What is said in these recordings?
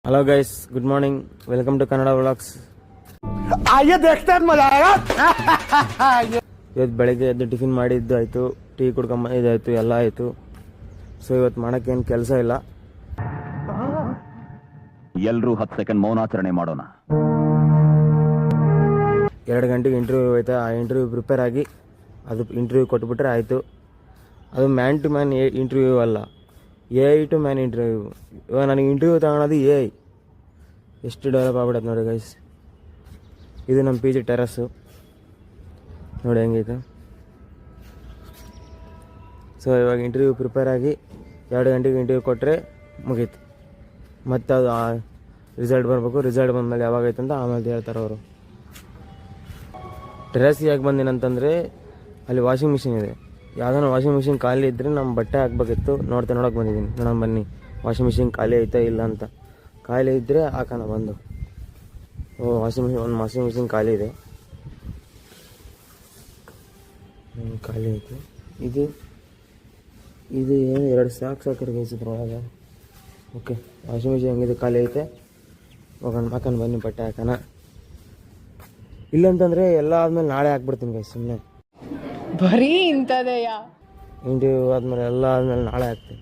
Hello guys, good morning, welcome to Kannada vlogs. आइए देखते हैं, मजा आएगा। ಇವತ್ತು ಬೆಳಗ್ಗೆ ಎದ್ದು ಟಿಫಿನ್ ಮಾಡಿದ್ದು ಆಯಿತು, ಟೀ ಕುಡ್ಕೊಂಬ ಇದಾಯಿತು, ಎಲ್ಲ ಆಯಿತು. ಸೊ ಇವತ್ತು ಮಾಡೋಕ್ಕೇನು ಕೆಲಸ ಇಲ್ಲ. ಎಲ್ಲರೂ 10 ಸೆಕೆಂಡ್ ಮೌನಾಚರಣೆ ಮಾಡೋಣ. 2 ಗಂಟೆಗೆ ಇಂಟರ್ವ್ಯೂ ಆಯ್ತಾ, ಆ ಇಂಟರ್ವ್ಯೂ ಪ್ರಿಪೇರ್ ಆಗಿ ಅದು ಇಂಟರ್ವ್ಯೂ ಕೊಟ್ಬಿಟ್ರೆ ಆಯಿತು. ಅದು ಮ್ಯಾನ್ ಟು ಮ್ಯಾನ್ ಇಂಟರ್ವ್ಯೂ ಅಲ್ಲ, AI ಟು ಮ್ಯಾನ್ ಇಂಟರ್ವ್ಯೂ. ಇವಾಗ ನನಗೆ ಇಂಟರ್ವ್ಯೂ ತಗೊಳೋದು AI. ಎಷ್ಟು ಡೆವಲಪ್ ಆಗ್ಬಿಡತ್ತೆ ನೋಡಿ ಗೈಸ್. ಇದು ನಮ್ಮ PG ಟೆರಸ್ಸು ನೋಡಿ ಹೆಂಗೈತೆ. ಸೊ ಇವಾಗ ಇಂಟರ್ವ್ಯೂ ಪ್ರಿಪೇರ್ ಆಗಿ 2 ಗಂಟೆಗೆ ಇಂಟರ್ವ್ಯೂ ಕೊಟ್ಟರೆ ಮುಗೀತು. ಮತ್ತು ಅದು ರಿಸಲ್ಟ್ ಬರಬೇಕು. ರಿಸಲ್ಟ್ ಬಂದಮೇಲೆ ಯಾವಾಗೈತೆ ಅಂತ ಆಮೇಲೆ ಹೇಳ್ತಾರೆ ಅವರು. ಟೆರಸ್ ಯಾಕೆ ಬಂದಿನಂತಂದರೆ ಅಲ್ಲಿ ವಾಷಿಂಗ್ ಮಿಷಿನ್ ಇದೆ. ಯಾವುದಾದ್ರು ವಾಷಿಂಗ್ ಮಿಷಿನ್ ಖಾಲಿ ಇದ್ದರೆ ನಮ್ಮ ಬಟ್ಟೆ ಹಾಕ್ಬೇಕಿತ್ತು. ನೋಡೋಕೆ ಬಂದಿದ್ದೀನಿ. ನೋಡೋಣ ಬನ್ನಿ ವಾಷಿಂಗ್ ಮಿಷಿನ್ ಖಾಲಿ ಐತಾ ಇಲ್ಲ ಅಂತ. ಖಾಲಿ ಇದ್ದರೆ ಹಾಕೋಣ ಬಂದು. ಒಂದು ವಾಷಿಂಗ್ ಮಿಷಿನ್ ಖಾಲಿ ಇದೆ, ಖಾಲಿ ಐತೆ. ಇದು ಏನು 2 ಸಾಕ್ರೆ ಗೈಸಿದ್ರೊಳಗೆ. ಓಕೆ, ವಾಷಿಂಗ್ ಮಿಷಿನ್ ಹೆಂಗಿದೆ, ಖಾಲಿ ಐತೆ. ಹಾಕೊಂಡು ಬನ್ನಿ ಬಟ್ಟೆ ಹಾಕೋಣ. ಇಲ್ಲಂತಂದರೆ ಎಲ್ಲ ಆದಮೇಲೆ ನಾಳೆ ಹಾಕ್ಬಿಡ್ತೀನಿ ಗೈಸ್. ಸುಮ್ಮನೆ ಬರೀ ಇಂಥದೆಯ ಇಂಟರ್ವ್ಯೂ ಆದಮೇಲೆ ಎಲ್ಲ ಆದಮೇಲೆ ನಾಳೆ ಹಾಕ್ತೀನಿ.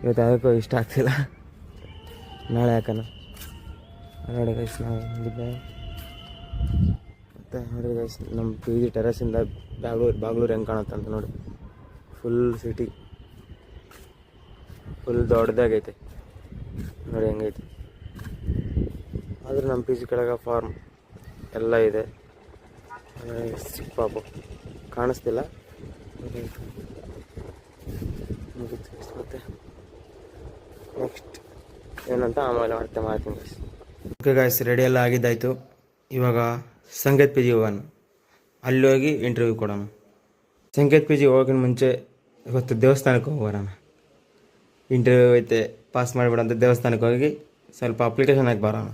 ಇವತ್ತು ಅದಕ್ಕೂ ಇಷ್ಟ ಆಗ್ತಿಲ್ಲ, ನಾಳೆ ಹಾಕೋಣ. ನೋಡಿ ಗೈಸ್, ನಾವು ಹೆಂಗಿದ್ದೆ ಮತ್ತು ನೋಡಿ ಗೈಸ್, ನಮ್ಮ PG ಟೆರಸಿಂದ ಬಾಗ್ಲೂರು ಹೆಂಗೆ ಕಾಣುತ್ತೆ ಅಂತ ನೋಡಿ. ಫುಲ್ ಸಿಟಿ, ಫುಲ್ ದೊಡ್ಡದಾಗೈತೆ ನೋಡಿ ಹೆಂಗೈತೆ. ಆದರೂ ನಮ್ಮ PG ಕೆಳಗೆ ಫಾರ್ಮ್ ಎಲ್ಲ ಇದೆ. ಚಿಕ್ಕ ಪಾಪು ಕಾಣಿಸ್ತಿಲ್ಲ. ಮುಗಿತು. ಮತ್ತೆ ನೆಕ್ಸ್ಟ್ ಏನಂತ ಆಮೇಲೆ ಮಾಡ್ತೀನಿ ಗೈಸ್. ಓಕೆ ಗೈಸ್, ರೆಡಿ ಎಲ್ಲ ಆಗಿದ್ದಾಯಿತು. ಇವಾಗ ಸಂಕೇತ್ PG ಹೋಗೋಣ. ಅಲ್ಲಿ ಹೋಗಿ ಇಂಟರ್ವ್ಯೂ ಕೊಡೋಣ. ಸಂಕೇತ್ PG ಹೋಗೋಕ್ಕಿಂತ ಮುಂಚೆ ಇವತ್ತು ದೇವಸ್ಥಾನಕ್ಕೆ ಹೋಗೋಣ. ಇಂಟರ್ವ್ಯೂ ಐತೆ, ಪಾಸ್ ಮಾಡಿಬಿಡಂತ ದೇವಸ್ಥಾನಕ್ಕೆ ಹೋಗಿ ಸ್ವಲ್ಪ ಅಪ್ಲಿಕೇಶನ್ ಹಾಕಿ ಬರೋಣ.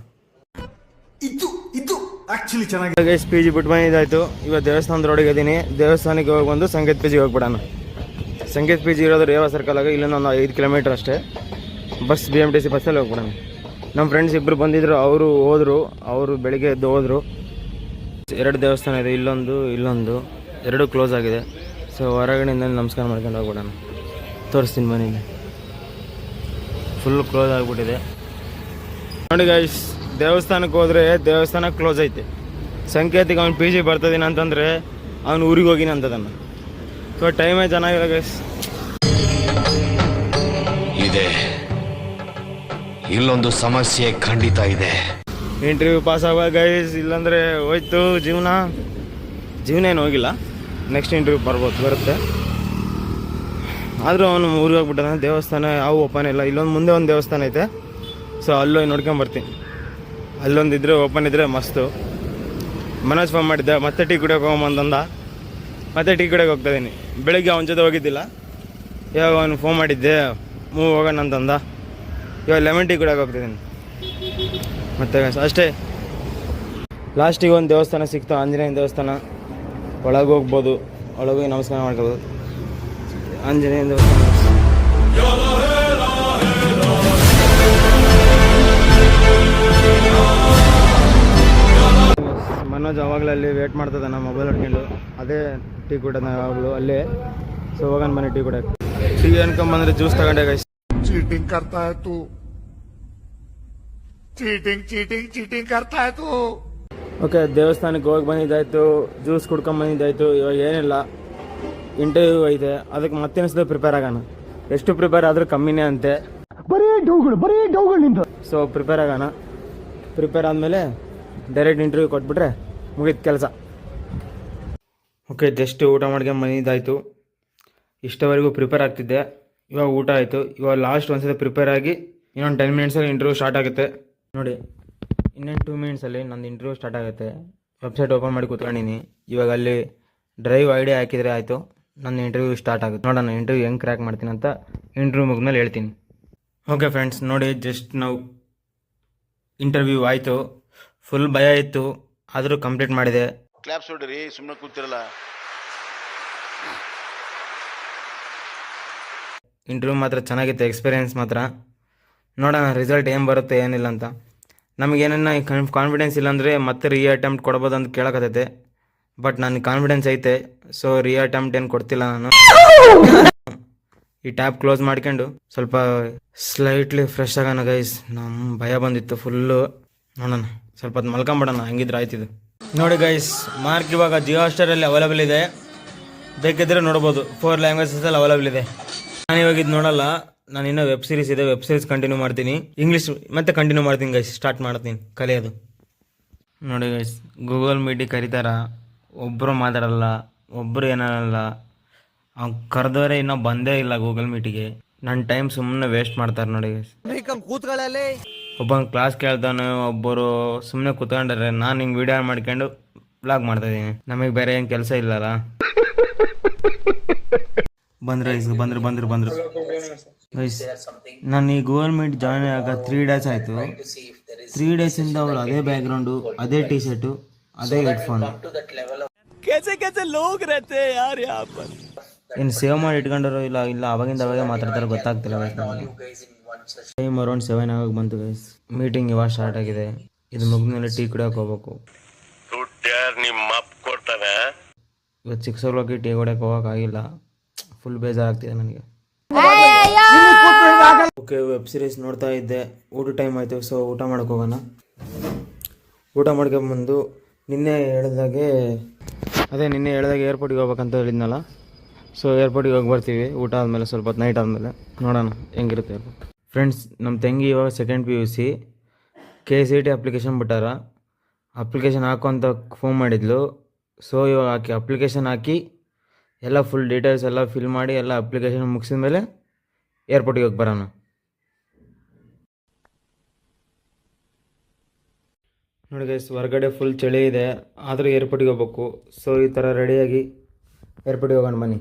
ಆಕ್ಚುಲಿ ಚೆನ್ನಾಗಿ ಗೈಸ್, PG ಬಿಟ್ಟು ಬಂದಿದ್ದಾಯಿತು. ಇವತ್ತು ದೇವಸ್ಥಾನದ ರೋಡಿಗೆ ಇದ್ದೀನಿ. ದೇವಸ್ಥಾನಕ್ಕೆ ಹೋಗಿ ಬಂದು ಸಂಕೇತ್ PG ಹೋಗ್ಬಿಡೋಣ. ಸಂಕೇತ್ PG ಇರೋದು ರೇವಾ ಸರ್ಕಲಾಗ, ಇಲ್ಲಿಂದ ಒಂದು 5 ಕಿಲೋಮೀಟ್ರ್ ಅಷ್ಟೇ. ಬಸ್ BMTC ಬಸ್ಸಲ್ಲಿ ಹೋಗ್ಬಿಡೋಣ. ನಮ್ಮ ಫ್ರೆಂಡ್ಸ್ ಇಬ್ಬರು ಬಂದಿದ್ದರು, ಅವರು ಬೆಳಿಗ್ಗೆ ಎದ್ದು ಹೋದರು. 2 ದೇವಸ್ಥಾನ ಇದೆ, ಇಲ್ಲೊಂದು 2 ಕ್ಲೋಸ್ ಆಗಿದೆ. ಸೊ ಹೊರಗಡೆಯಿಂದ ನಮಸ್ಕಾರ ಮಾಡ್ಕೊಂಡು ಹೋಗ್ಬಿಡೋಣ. ತೋರಿಸ್ತೀನಿ ಮನೇಲಿ, ಫುಲ್ ಕ್ಲೋಸ್ ಆಗಿಬಿಟ್ಟಿದೆ ನೋಡಿ ಗೈಸ್. ದೇವಸ್ಥಾನಕ್ಕೆ ಹೋದರೆ ದೇವಸ್ಥಾನ ಕ್ಲೋಸ್ ಐತೆ. ಸಂಕೇತಿಗೆ ಅವ್ನು PG ಬರ್ತದೀನಿ ಅಂತಂದರೆ ಅವ್ನು ಊರಿಗೆ ಹೋಗಿನಿ ಅಂತದನ್ನು. ಸೊ ಟೈಮೇ ಚೆನ್ನಾಗಿಲ್ಲ ಗೈಸ್. ಇದೆ, ಇಲ್ಲೊಂದು ಸಮಸ್ಯೆ ಖಂಡಿತ ಇದೆ. ಇಂಟರ್ವ್ಯೂ ಪಾಸ್ ಆಗುವ ಗೈಸ್, ಇಲ್ಲಾಂದರೆ ಹೋಯ್ತು ಜೀವನ ಏನು ಹೋಗಿಲ್ಲ. ನೆಕ್ಸ್ಟ್ ಇಂಟರ್ವ್ಯೂ ಬರುತ್ತೆ. ಆದರೂ ಅವನು ಊರಿಗೆ ಹೋಗ್ಬಿಟ್ಟಾನೆ. ದೇವಸ್ಥಾನ ಯಾವ ಓಪನ್ ಇಲ್ಲ. ಮುಂದೆ ಒಂದು ದೇವಸ್ಥಾನ ಐತೆ. ಸೊ ಅಲ್ಲೋಗಿ ನೋಡ್ಕೊಂಬರ್ತೀನಿ. ಅಲ್ಲೊಂದಿದ್ರೆ ಓಪನ್ ಇದ್ದರೆ ಮಸ್ತು. ಮನೋಜ್ ಫೋನ್ ಮಾಡಿದ್ದೆ, ಮತ್ತೆ ಟೀ ಕುಡಿಯೋಕೆ ಹೋಗಂತಂದ. ಮತ್ತೆ ಟೀ ಕುಡಿಯೋಕೆ ಹೋಗ್ತಾಯಿದ್ದೀನಿ. ಬೆಳಗ್ಗೆ ಅವನ ಜೊತೆ ಹೋಗಿದ್ದಿಲ್ಲ, ಇವಾಗ ಅವನು ಫೋನ್ ಮಾಡಿದ್ದೆ ಹೋಗೋಣ ಅಂತಂದ. ಇವಾಗ ಲೆಮನ್ ಟೀ ಕುಡಿಯೋಕೆ ಹೋಗ್ತಿದ್ದೀನಿ. ಮತ್ತೆ ಅಷ್ಟೇ. ಲಾಸ್ಟಿಗೆ ಒಂದು ದೇವಸ್ಥಾನ ಸಿಕ್ತು, ಆಂಜನೇಯ ದೇವಸ್ಥಾನ. ಒಳಗೆ ಹೋಗ್ಬೋದು, ಒಳಗೋಗಿ ನಮಸ್ಕಾರ ಮಾಡ್ಕೋಬೋದು. ಆಂಜನೇಯ ದೇವಸ್ಥಾನ. ಮನೋಜ್ ಅವಾಗಲೇ ಅಲ್ಲಿ ವೇಟ್ ಮಾಡ್ತದೆ, ನಮ್ಮ ಮೊಬೈಲ್ ಹೊಡ್ಕೊಂಡು. ಅದೇ ಟೀ ಕುಡಿಯೋದು ಯಾವಾಗಲೂ ಅಲ್ಲೇ. ಸೊ ಹೋಗೋಣ ಬನ್ನಿ ಟೀ ಕುಡಿಯೋಕೆ. ಟೀ ಅನ್ಕೊಂಬಂದ್ರೆ ಜ್ಯೂಸ್ ತಗೊಂಡೆ ಗೈಸ್. चीटिंग करता है तू, चीटिंग करता है तू. ಓಕೆ, ದೇವಸ್ಥಾನಕ್ಕೆ ಹೋಗಿ ಬಂದಿದ್ದಾಯಿತು, ಜ್ಯೂಸ್ ಕುಡ್ಕೊಂಬಂದಿದ್ದಾಯಿತು. ಇವಾಗ ಏನಿಲ್ಲ, ಇಂಟರ್ವ್ಯೂ ಐತೆ. ಅದಕ್ಕೆ ಮತ್ತೆ ಅನಿಸಿದೆ ಪ್ರಿಪೇರ್ ಆಗೋಣ. ಎಷ್ಟು ಪ್ರಿಪೇರ್ ಆದರೂ ಕಮ್ಮಿನೇ ಅಂತೆ. ಬರೀ ಡೌಗಳು ನಿಂತು. ಸೊ ಪ್ರಿಪೇರ್ ಆಗೋಣ. ಪ್ರಿಪೇರ್ ಆದಮೇಲೆ ಡೈರೆಕ್ಟ್ ಇಂಟರ್ವ್ಯೂ ಕೊಟ್ಬಿಟ್ರೆ ಮುಗೀತು ಕೆಲಸ. ಓಕೆ, ಜಸ್ಟ್ ಊಟ ಮಾಡ್ಕೊಂಡು ಬಂದಿದ್ದಾಯಿತು. ಇಷ್ಟವರೆಗೂ ಪ್ರಿಪೇರ್ ಆಗ್ತಿದ್ದೆ. ಇವಾಗ ಊಟ ಆಯಿತು. ಇವಾಗ ಲಾಸ್ಟ್ ಒಂದ್ಸತಿ ಪ್ರಿಪೇರ್ ಆಗಿ ಇನ್ನೊಂದು 10 ಮಿನಿಟ್ಸಲ್ಲಿ ಇಂಟರ್ವ್ಯೂ ಸ್ಟಾರ್ಟ್ ಆಗುತ್ತೆ ನೋಡಿ. ಇನ್ನೊಂದು 2 ಮಿನಿಟ್ಸಲ್ಲಿ ನಂದು ಇಂಟರ್ವ್ಯೂ ಸ್ಟಾರ್ಟ್ ಆಗುತ್ತೆ. ವೆಬ್ಸೈಟ್ ಓಪನ್ ಮಾಡಿ ಕೂತ್ಕೊಂಡಿನಿ. ಇವಾಗ ಅಲ್ಲಿ ಡ್ರೈವ್ ID ಹಾಕಿದರೆ ಆಯಿತು, ನನ್ನ ಇಂಟರ್ವ್ಯೂ ಸ್ಟಾರ್ಟ್ ಆಗುತ್ತೆ. ನೋಡೋಣ ಇಂಟರ್ವ್ಯೂ ಹೆಂಗೆ ಕ್ರ್ಯಾಕ್ ಮಾಡ್ತೀನಿ ಅಂತ ಇಂಟರ್ವ್ಯೂ ಮುಗಿದ್ಮೇಲೆ ಹೇಳ್ತೀನಿ. ಓಕೆ ಫ್ರೆಂಡ್ಸ್, ನೋಡಿ ಜಸ್ಟ್ ನಾವು ಇಂಟರ್ವ್ಯೂ ಆಯಿತು. ಫುಲ್ ಭಯ ಇತ್ತು, ಆದರೂ ಕಂಪ್ಲೀಟ್ ಮಾಡಿದೆ. ಕ್ಲಾಪ್ಸ್ ಹೊಡ್ರಿ, ಸುಮ್ಮನೆ ಕೂತಿರಲ್ಲ. ಇಂಟರ್ವ್ಯೂ ಮಾತ್ರ ಚೆನ್ನಾಗಿತ್ತು, ಎಕ್ಸ್ಪೀರಿಯೆನ್ಸ್ ಮಾತ್ರ. ನೋಡೋಣ ರಿಸಲ್ಟ್ ಏನು ಬರುತ್ತೆ ಏನಿಲ್ಲ ಅಂತ. ನಮಗೇನನ್ನ ಕಾನ್ಫಿಡೆನ್ಸ್ ಇಲ್ಲಾಂದರೆ ಮತ್ತೆ ರೀ ಅಟೆಂಪ್ಟ್ ಕೊಡ್ಬೋದು ಅಂತ ಕೇಳಕತ್ತೈತೆ. ಬಟ್ ನನಗೆ ಕಾನ್ಫಿಡೆನ್ಸ್ ಐತೆ, ಸೊ ರೀ ಅಟೆಂಪ್ಟ್ ಏನು ಕೊಡ್ತಿಲ್ಲ ನಾನು. ಈ ಟ್ಯಾಬ್ ಕ್ಲೋಸ್ ಮಾಡ್ಕೊಂಡು ಸ್ವಲ್ಪ ಸ್ಲೈಟ್ಲಿ ಫ್ರೆಶ್ ಆಗೋಣ ಗೈಸ್. ನಮ್ಮ ಭಯ ಬಂದಿತ್ತು ಫುಲ್ಲು. ನೋಡೋಣ ಸ್ವಲ್ಪ ಹೊತ್ತು ಮಲ್ಕೊಂಬಿಡೋಣ, ಹಂಗಿದ್ರೆ ಆಯ್ತಿದ್ದು. ನೋಡಿ ಗೈಸ್, ಮಾರ್ಕ್ ಇವಾಗ ಜಿಯೋ ಹಾಟ್‌ಸ್ಟಾರಲ್ಲಿ ಅವೈಲೇಬಲ್ ಇದೆ, ಬೇಕಿದ್ರೆ ನೋಡ್ಬೋದು. 4 ಲ್ಯಾಂಗ್ವೇಜಸಲ್ಲಿ ಅವೈಲೇಬಲ್ ಇದೆ. ನಾನು ಇವಾಗ ಇದು ನೋಡಲ್ಲ, ನಾನು ಇನ್ನೂ ವೆಬ್ ಸೀರೀಸ್ ಇದೆ, ವೆಬ್ ಸೀರೀಸ್ ಕಂಟಿನ್ಯೂ ಮಾಡ್ತೀನಿ. ಇಂಗ್ಲೀಷ್ ಮತ್ತೆ ಕಂಟಿನ್ಯೂ ಮಾಡ್ತೀನಿ ಗೈಸ್, ಸ್ಟಾರ್ಟ್ ಮಾಡ್ತೀನಿ ಕಲಿಯೋದು. ನೋಡಿ ಗೈಸ್, ಗೂಗಲ್ ಮೀಟಿಗೆ ಕರೀತಾರ, ಒಬ್ಬರು ಮಾತಾಡಲ್ಲ, ಒಬ್ಬರು ಏನಲ್ಲ. ಅವ್ನು ಕರೆದವರೇ ಇನ್ನೂ ಬಂದೇ ಇಲ್ಲ ಗೂಗಲ್ ಮೀಟಿಗೆ. ನನ್ನ ಟೈಮ್ ಸುಮ್ಮನೆ ವೇಸ್ಟ್ ಮಾಡ್ತಾರೆ ನೋಡಿ ಗೈಸ್. ಒಬ್ಬ ಕ್ಲಾಸ್ ಕೇಳ್ತಾನೆ, ಒಬ್ಬರು ಸುಮ್ಮನೆ ಕೂತ್ಕೊಂಡ್ರೆ ನಾನು ಹಿಂಗೆ ವಿಡಿಯೋ ಮಾಡ್ಕೊಂಡು ವ್ಲಾಗ್ ಮಾಡ್ತಾಯಿದ್ದೀನಿ. ನಮಗೆ ಬೇರೆ ಏನು ಕೆಲಸ ಇಲ್ಲಲ್ಲ. ಬಂದ್ರು ಗೈಸ್. ನಾನು ಈ ಗೂಗಲ್ ಮೀಟ್ ಜಾಯ್ನ್ ಆಗ 3 days ಆಯಿತು. 3 daysಯಿಂದ ಅವರು ಅದೇ ಬ್ಯಾಕ್ಗ್ರೌಂಡು, ಅದೇ ಟಿ ಶರ್ಟು, ಅದೇ ಹೆಡ್ಫೋನು. ಇನ್ನು ಸೇವ್ ಮಾಡಿ ಇಟ್ಕೊಂಡರು ಇಲ್ಲ ಅವಾಗಿಂದ ಅವಾಗೆ ಮಾತಾಡ್ತಾರೆ, ಗೊತ್ತಾಗ್ತಿಲ್ಲ ಗೈಸ್ ನನಗೆ. ಟೈಮ್ ಅರೌಂಡ್ 7 ಆಗೋಕೆ ಬಂತು ಗೈಸ್. ಮೀಟಿಂಗ್ ಇವಾಗ ಸ್ಟಾರ್ಟ್ ಆಗಿದೆ. ಇದು ಮುಗಿದ್ಮೇಲೆ ಟೀ ಕುಡಿಯೋಕೆ ಹೋಗ್ಬೇಕು. ಇವತ್ತು 6 o'clock ಟೀ ಕುಡಿಯೋಕೆ ಹೋಗೋಕ್ಕಾಗಿಲ್ಲ, ಫುಲ್ ಬೇಜಾರಾಗ್ತಿದೆ ನನಗೆ. ಓಕೆ, ವೆಬ್ ಸೀರೀಸ್ ನೋಡ್ತಾ ಇದ್ದೆ. ಊಟ ಟೈಮ್ ಆಯಿತು, ಸೊ ಊಟ ಮಾಡೋಕೆ ಹೋಗೋಣ. ಊಟ ಮಾಡ್ಕೊಂಬಂದು ನಿನ್ನೆ ಹೇಳ್ದಾಗೆ ಏರ್ಪೋರ್ಟಿಗೆ ಹೋಗ್ಬೇಕಂತ ಹೇಳಿದ್ನಲ್ಲ, ಸೊ ಏರ್ಪೋರ್ಟಿಗೆ ಹೋಗಿ ಬರ್ತೀವಿ ಊಟ ಆದಮೇಲೆ, ಸ್ವಲ್ಪ ಹೊತ್ತು ನೈಟ್ ಆದಮೇಲೆ. ನೋಡೋಣ ಹೆಂಗಿರುತ್ತೆ ಏರ್ಪೋರ್ಟ್. ಫ್ರೆಂಡ್ಸ್, ನಮ್ಮ ತಂಗಿ ಇವಾಗ 2nd PUC KCET ಅಪ್ಲಿಕೇಶನ್ ಬಿಟ್ಟಾರ. ಅಪ್ಲಿಕೇಶನ್ ಹಾಕು ಅಂತ ಫೋನ್ ಮಾಡಿದ್ಲು. ಸೊ ಇವಾಗ ಅಪ್ಲಿಕೇಶನ್ ಹಾಕಿ ಎಲ್ಲ ಫುಲ್ ಡೀಟೇಲ್ಸ್ ಎಲ್ಲ ಫಿಲ್ ಮಾಡಿ ಎಲ್ಲ ಅಪ್ಲಿಕೇಶನ್ ಮುಗಿಸಿದ ಮೇಲೆ ಏರ್ಪೋರ್ಟಿಗೆ ಹೋಗಿ ಬರೋಣ. ನೋಡಿ ಗೈಸ್, ಹೊರಗಡೆ ಫುಲ್ ಚಳಿ ಇದೆ, ಆದರೂ ಏರ್ಪೋರ್ಟಿಗೆ ಹೋಗ್ಬೇಕು. ಸೊ ಈ ಥರ ರೆಡಿಯಾಗಿ ಏರ್ಪೋರ್ಟಿಗೆ ಹೋಗೋಣ ಬನ್ನಿ.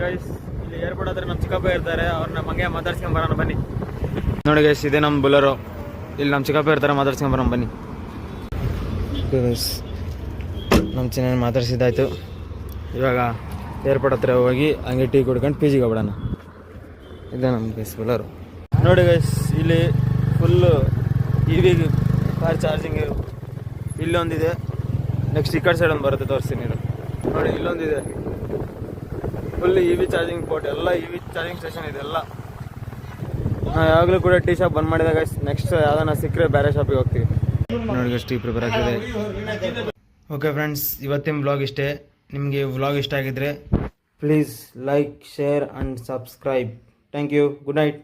ಗೈಸ್, ಇಲ್ಲಿ ಏರ್ಪೋರ್ಟ್ ಹತ್ರ ನಮ್ಮ ಚಿಕ್ಕಪ್ಪ ಇರ್ತಾರೆ, ಅವ್ರನ್ನ ಹಂಗೆ ಮಾತಾಡ್ಸ್ಕೊಂಡು ಬರೋಣ ಬನ್ನಿ. ನೋಡಿ ಗೈಸ್, ಇದೇ ನಮ್ಮ ಬುಲರೋ. ಇಲ್ಲಿ ನಮ್ಮ ಚಿಕ್ಕಪ್ಪ ಇರ್ತಾರೆ, ಮಾತಾಡ್ಸ್ಕೊಂಡು ಬರೋಣ ಬನ್ನಿ. ಗೈಸ್, ನಮ್ಮ ಚಿನ್ನ ಮಾತಾಡ್ಸಿದ್ದಾಯ್ತು. ಇವಾಗ ಏರ್ಪೋರ್ಟ್ ಹತ್ರ ಹೋಗಿ ಹಂಗೆ ಟೀ ಕುಡ್ಕೊಂಡು PGಗೆ ಹೋಗ್ಬಿಡೋಣ. ಇದೇ ನಮ್ಮ ಗೈಸ್ ಬುಲರೋ. ನೋಡಿ ಗೈಸ್, ಇಲ್ಲಿ ಫುಲ್ಲು EV ಕಾರ್ ಚಾರ್ಜಿಂಗ್ ಇಲ್ಲೊಂದಿದೆ. ನೆಕ್ಸ್ಟ್ ಈ ಕಡೆ ಸೈಡ್ ಒಂದು ಬರುತ್ತೆ, ತೋರಿಸ್ತೀನಿ ನೋಡಿ. ಇಲ್ಲೊಂದಿದೆ ಫುಲ್ EV ಚಾರ್ಜಿಂಗ್ ಪೋರ್ಟ್, ಎಲ್ಲ EV ಚಾರ್ಜಿಂಗ್ ಸ್ಟೇಷನ್ ಇದೆಲ್ಲ. ನಾವು ಯಾವಾಗಲೂ ಕೂಡ ಟೀ ಶಾಪ್ ಬಂದ್ ಮಾಡಿದಾಗ ನೆಕ್ಸ್ಟ್ ಯಾವ್ದಾನ ಸಿಕ್ಕರೆ ಬೇರೆ ಶಾಪಿಗೆ ಹೋಗ್ತೀವಿ. ನೋಡಿ ಟೀ ಪ್ರಿಪೇರ್ ಆಗ್ತಿದೆ. ಓಕೆ ಫ್ರೆಂಡ್ಸ್, ಇವತ್ತಿನ ವ್ಲಾಗ್ ಇಷ್ಟೇ. ನಿಮಗೆ ವ್ಲಾಗ್ ಇಷ್ಟ ಆಗಿದ್ರೆ please like, share and subscribe. Thank you. Good night.